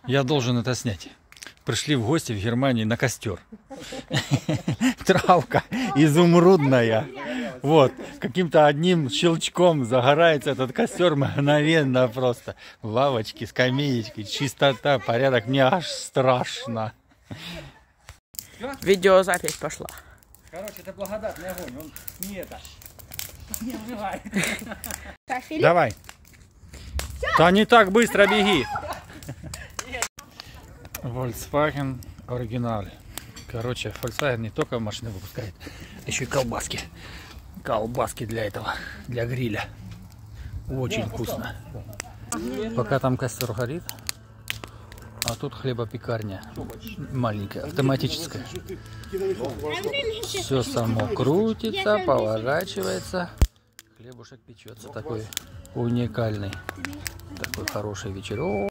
Я должен это снять. Пришли в гости в Германии на костер. Травка изумрудная. Вот, каким-то одним щелчком загорается этот костер мгновенно просто. Лавочки, скамеечки, чистота, порядок. Мне аж страшно. Видеозапись пошла. Короче, это благодатный огонь. Он не это. Не убивает. Кафель. Давай. Да не так быстро беги. Volkswagen оригинал. Короче, Volkswagen не только машины выпускает, еще и колбаски. Колбаски для этого, для гриля. Очень вкусно. Пока там костер горит, а тут хлебопекарня маленькая, автоматическая. Все само крутится, поворачивается. Хлебушек печется такой уникальный. Такой хороший вечерок.